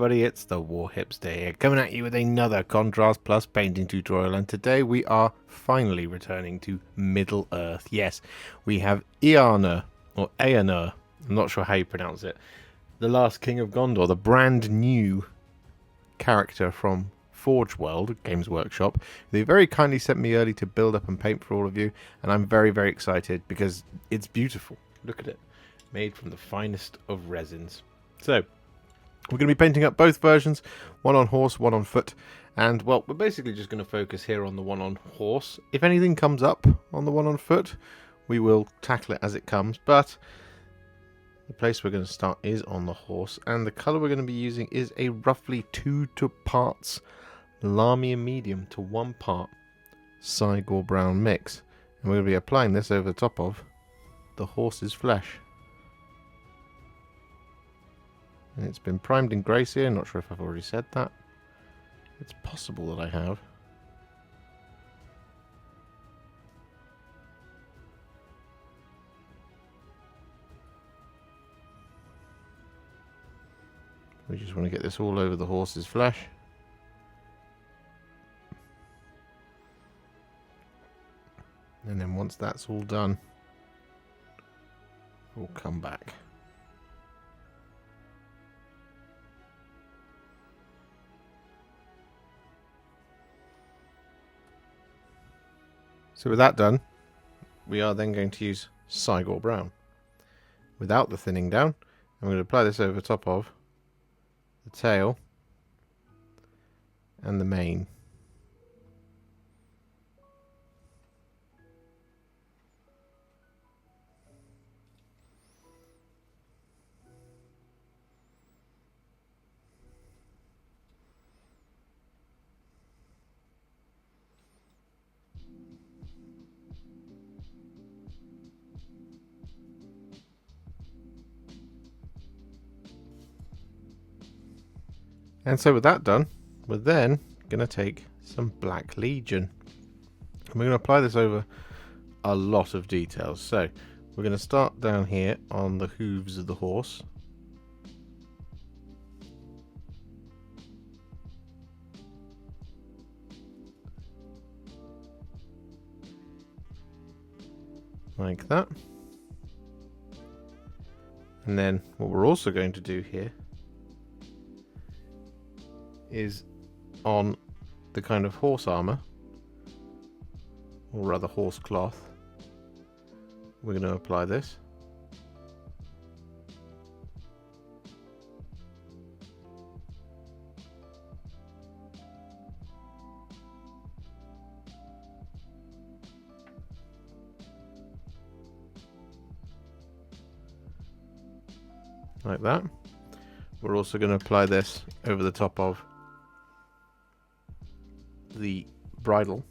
everybody, it's the Warhipster here, coming at you with another Contrast Plus painting tutorial, and today we are finally returning to Middle Earth. Yes, we have Eärnur, or Eärnur, I'm not sure how you pronounce it, the Last King of Gondor, the brand new character from Forge World, Games Workshop. They very kindly sent me early to build up and paint for all of you, and I'm very, very excited because it's beautiful. Look at it, made from the finest of resins. So, we're going to be painting up both versions, one on horse, one on foot, and well, we're basically just going to focus here on the one on horse. If anything comes up on the one on foot, we will tackle it as it comes, but the place we're going to start is on the horse, and the colour we're going to be using is a roughly 2 parts Lahmian Medium to 1 part Cygor Brown mix, and we're going to be applying this over the top of the horse's flesh. And it's been primed in grey Seer. Not sure if I've already said that. It's possible that I have. We just want to get this all over the horse's flesh. And then once that's all done, we'll come back. So with that done, we are then going to use Cygor Brown without the thinning down. I'm going to apply this over top of the tail and the mane. And so with that done, we're then going to take some Black Legion. And we're going to apply this over a lot of details. So we're going to start down here on the hooves of the horse. Like that. And then what we're also going to do here is on the kind of horse armor, or rather horse cloth. We're going to apply this. Like that. We're also going to apply this over the top of the bridle.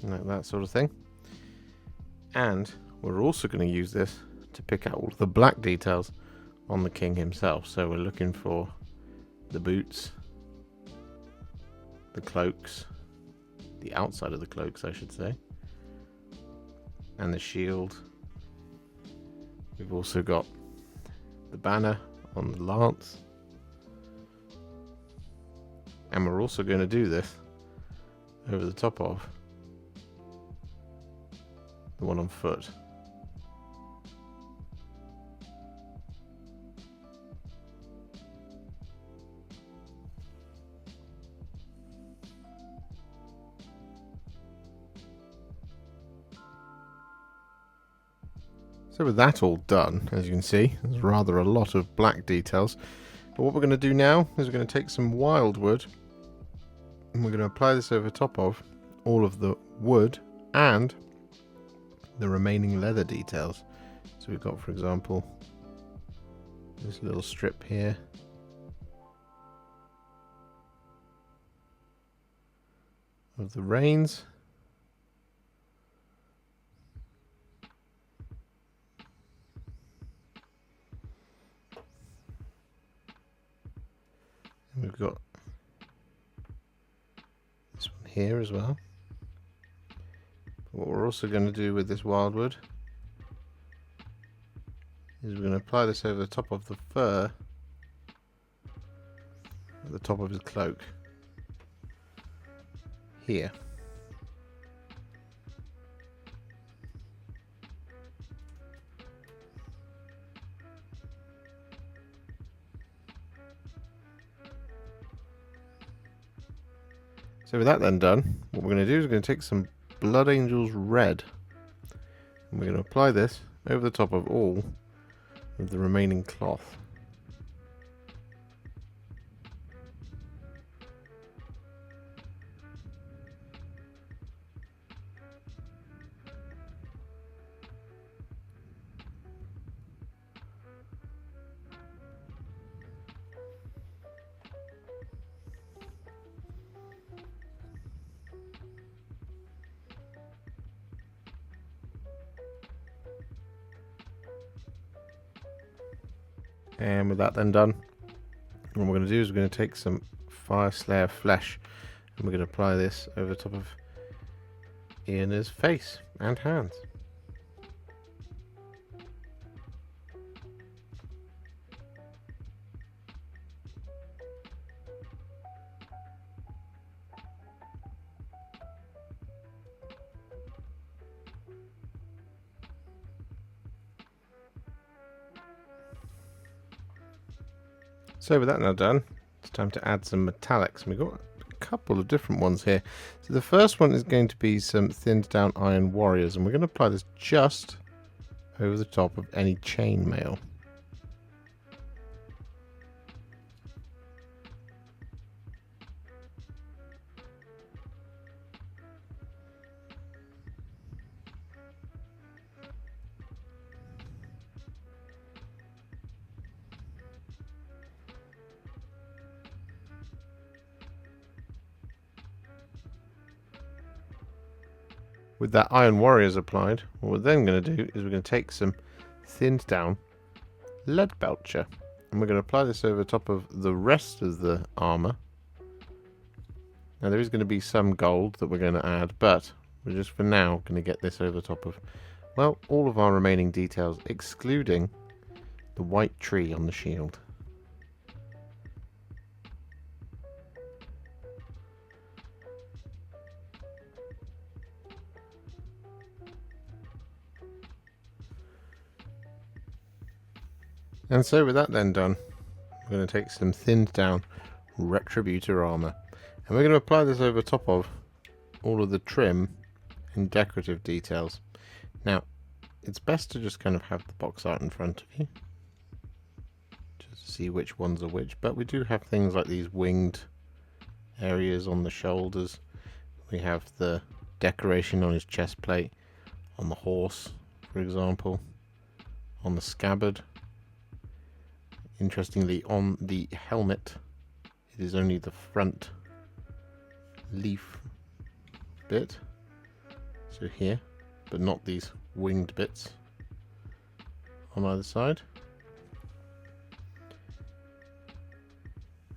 Like that sort of thing. And we're also going to use this to pick out all the black details on the king himself. So we're looking for the boots, the cloaks, the outside of the cloaks I should say, and the shield. We've also got the banner on the lance, and we're also going to do this over the top of the one on foot. So with that all done, as you can see, there's rather a lot of black details. But what we're going to do now is we're going to take some Wyldwood and we're going to apply this over top of all of the wood and the remaining leather details. So we've got, for example, this little strip here. Of the reins. We've got here as well. What we're also going to do with this Wyldwood is we're going to apply this over the top of the fur at the top of his cloak here. So with that then done, what we're going to do is we're going to take some Blood Angels Red and we're going to apply this over the top of all of the remaining cloth. And with that then done, what we're going to do is we're going to take some Fyreslayer Flesh and we're going to apply this over the top of Eärnur's face and hands. So with that now done, it's time to add some metallics. We've got a couple of different ones here. So the first one is going to be some thinned down Iron Warriors, and we're going to apply this just over the top of any chainmail. With that Iron Warriors applied, what we're then going to do is we're going to take some thinned down Leadbelcher and we're going to apply this over the top of the rest of the armour. Now there is going to be some gold that we're going to add, but we're just for now going to get this over the top of, well, all of our remaining details, excluding the white tree on the shield. And so with that then done, we're going to take some thinned down Retributor Armour and we're going to apply this over top of all of the trim and decorative details. Now it's best to just kind of have the box art in front of you just to see which ones are which, but we do have things like these winged areas on the shoulders. We have the decoration on his chest plate, on the horse for example, on the scabbard. Interestingly, on the helmet, it is only the front leaf bit, so here, but not these winged bits on either side.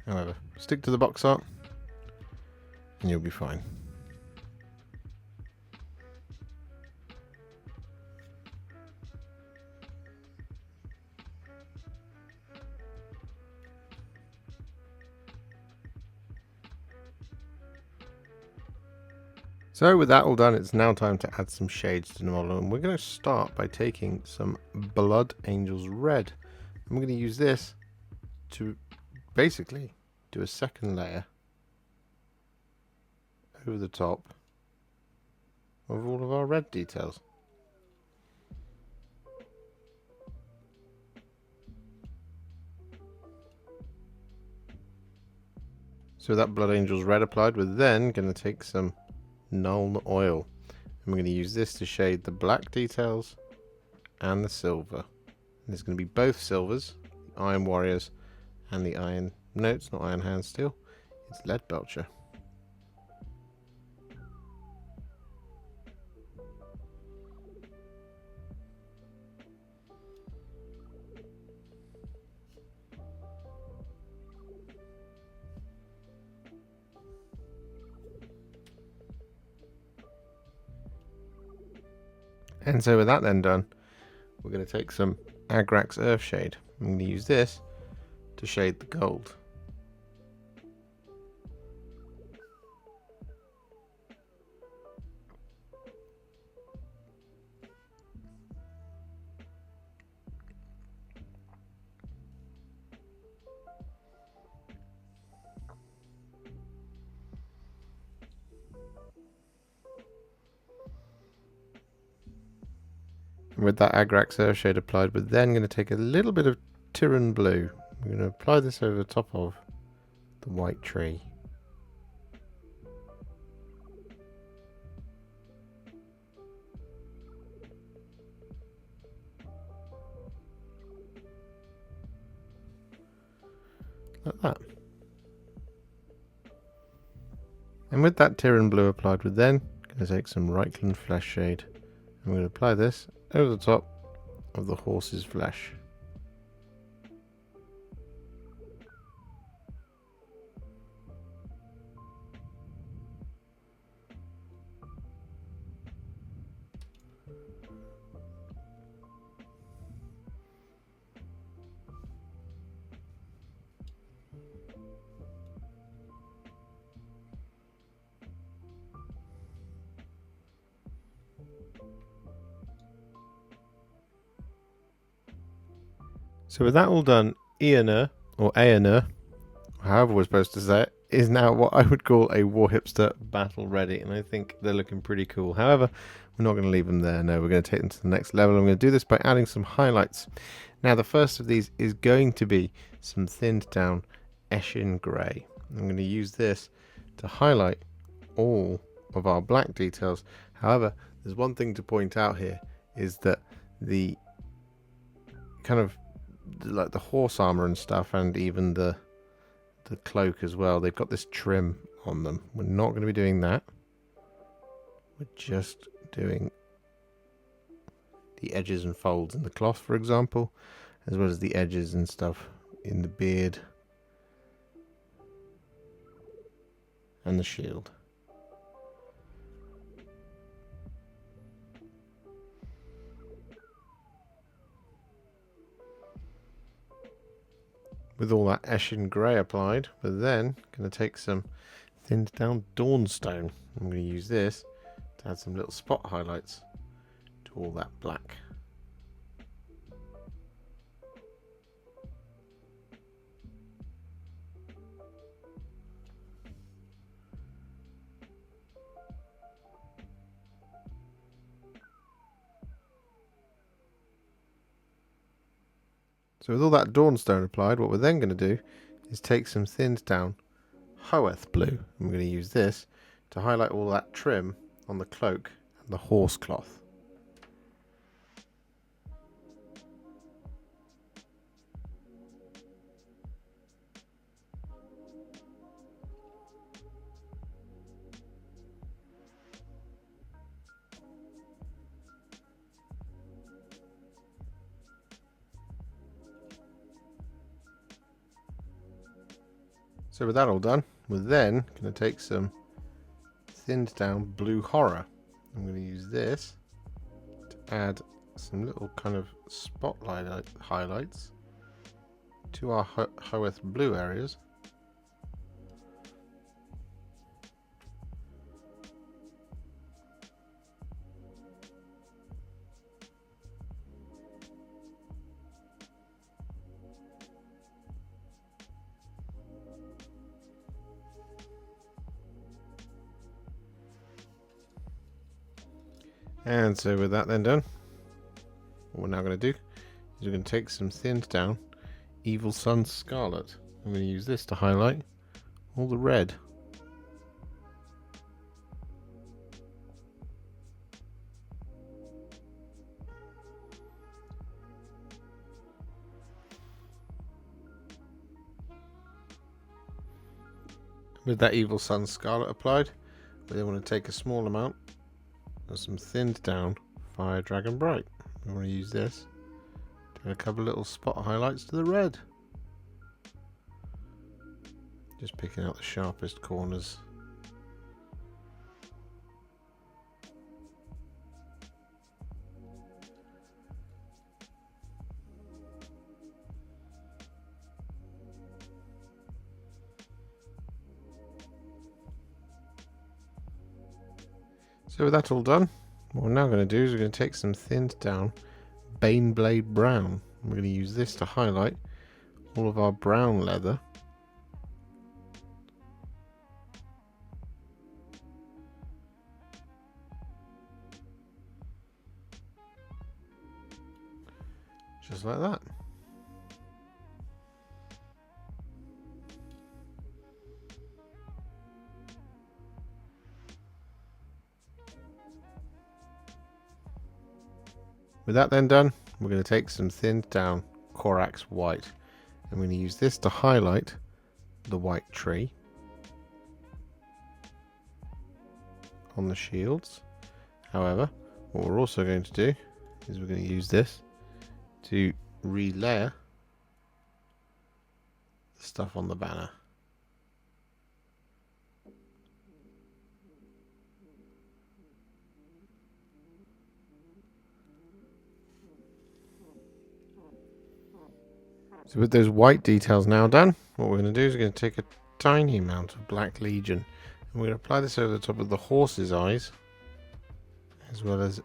However, stick to the box art and you'll be fine. So with that all done, it's now time to add some shades to the model, and we're going to start by taking some Blood Angels Red, and we're going to use this to basically do a second layer over the top of all of our red details. So that Blood Angels Red applied, we're then going to take some Nuln Oil and we're going to use this to shade the black details and the silver. And there's going to be both silvers, the Iron Warriors and the Iron, no, it's not Iron Hand Steel, it's Leadbelcher. And so with that then done, we're going to take some Agrax Earthshade. I'm going to use this to shade the gold. And with that Agrax Earthshade applied, we're then going to take a little bit of Tyran Blue. We're going to apply this over the top of the white tree. Like that. And with that Tyran Blue applied, we're then going to take some Reikland Fleshshade. And we're going to apply this over the top of the horse's flesh. So with that all done, Eärnur, or Eärnur, however we're supposed to say it, is now what I would call a Warhipster battle ready, and I think they're looking pretty cool. However, we're not going to leave them there. No, we're going to take them to the next level. I'm going to do this by adding some highlights. Now, the first of these is going to be some thinned down Eshin Grey. I'm going to use this to highlight all of our black details. However, there's one thing to point out here, is that the kind of like the horse armor and stuff, and even the cloak as well, they've got this trim on them. We're not going to be doing that. We're just doing the edges and folds in the cloth, for example, as well as the edges and stuff in the beard and the shield. With all that Eshin Grey applied, we're then going to take some thinned down Dawnstone. I'm going to use this to add some little spot highlights to all that black. So with all that Dawnstone applied, what we're then going to do is take some thinned down Hoeth Blue. I'm going to use this to highlight all that trim on the cloak and the horse cloth. So with that all done, we're then going to take some thinned down Blue Horror. I'm going to use this to add some little kind of spotlight highlights to our Hoeth Blue areas. And so with that then done, what we're now going to do is we're going to take some thinned down Evil Sunz Scarlet. I'm going to use this to highlight all the red. With that Evil Sunz Scarlet applied, we then want to take a small amount of some thinned down Fire Dragon Bright. We want to use this to add a couple of little spot highlights to the red. Just picking out the sharpest corners. So with that all done, what we're now going to do is we're going to take some thinned down Baneblade Brown. We're going to use this to highlight all of our brown leather. Just like that. With that then done, we're going to take some thinned down Corax White, and we're going to use this to highlight the white tree on the shields. However, what we're also going to do is we're going to use this to relayer the stuff on the banner. So with those white details now done, what we're going to do is we're going to take a tiny amount of Black Legion and we're going to apply this over the top of the horse's eyes as well as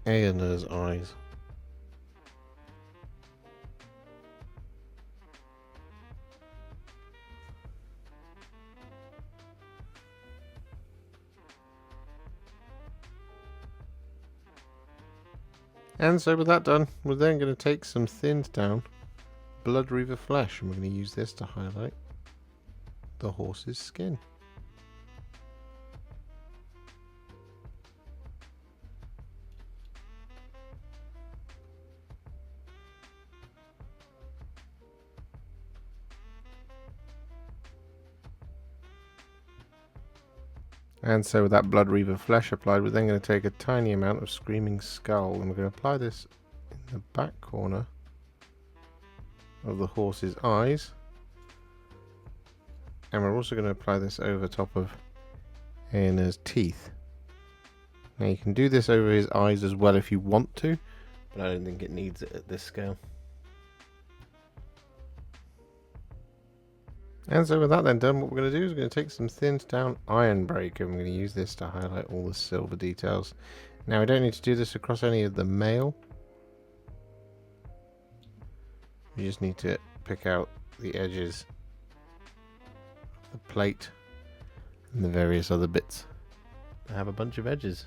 Eärnur's eyes. And so with that done, we're then going to take some thinned down Bloodreaver Flesh and we're going to use this to highlight the horse's skin. And so with that Bloodreaver Flesh applied, we're then going to take a tiny amount of Screaming Skull and we're going to apply this in the back corner of the horse's eyes, and we're also going to apply this over top of Eärnur's teeth. Now you can do this over his eyes as well if you want to, but I don't think it needs it at this scale. And so with that then done, what we're going to do is we're going to take some thinned down Ironbreaker and we're going to use this to highlight all the silver details. Now we don't need to do this across any of the mail. We just need to pick out the edges of the plate and the various other bits that have a bunch of edges.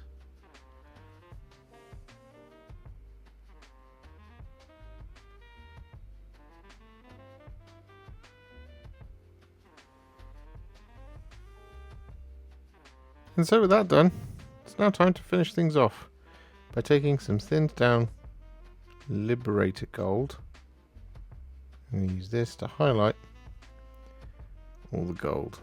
And so with that done, it's now time to finish things off by taking some thinned down Liberator Gold. I'm going to use this to highlight all the gold.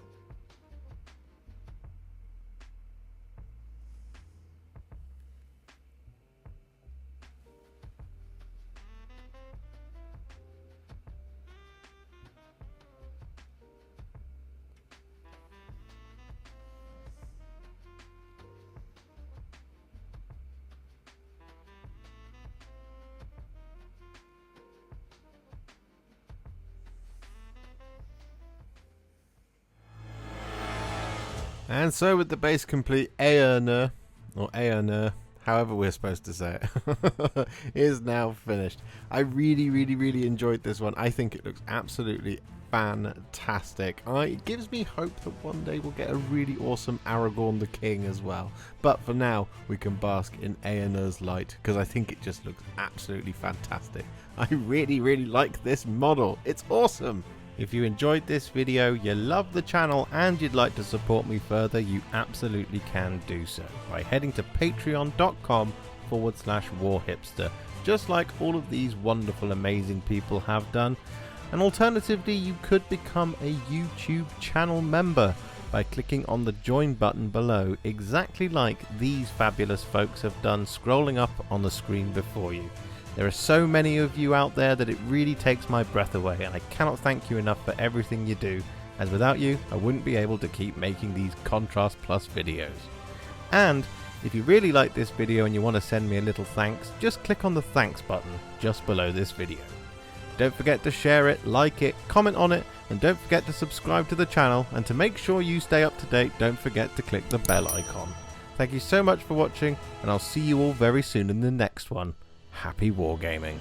And so with the base complete, Eärnur, or Eärnur, however we're supposed to say it, is now finished. I really enjoyed this one. I think it looks absolutely fantastic. It gives me hope that one day we'll get a really awesome Aragorn the King as well. But for now, we can bask in Eärnur's light, because I think it just looks absolutely fantastic. I really like this model. It's awesome. If you enjoyed this video, you love the channel and you'd like to support me further, you absolutely can do so by heading to patreon.com/Warhipster, just like all of these wonderful amazing people have done. And alternatively, you could become a YouTube channel member by clicking on the join button below, exactly like these fabulous folks have done scrolling up on the screen before you. There are so many of you out there that it really takes my breath away, and I cannot thank you enough for everything you do, as without you I wouldn't be able to keep making these Contrast Plus videos. And if you really like this video and you want to send me a little thanks, just click on the thanks button just below this video. Don't forget to share it, like it, comment on it, and don't forget to subscribe to the channel, and to make sure you stay up to date, don't forget to click the bell icon. Thank you so much for watching, and I'll see you all very soon in the next one. Happy wargaming.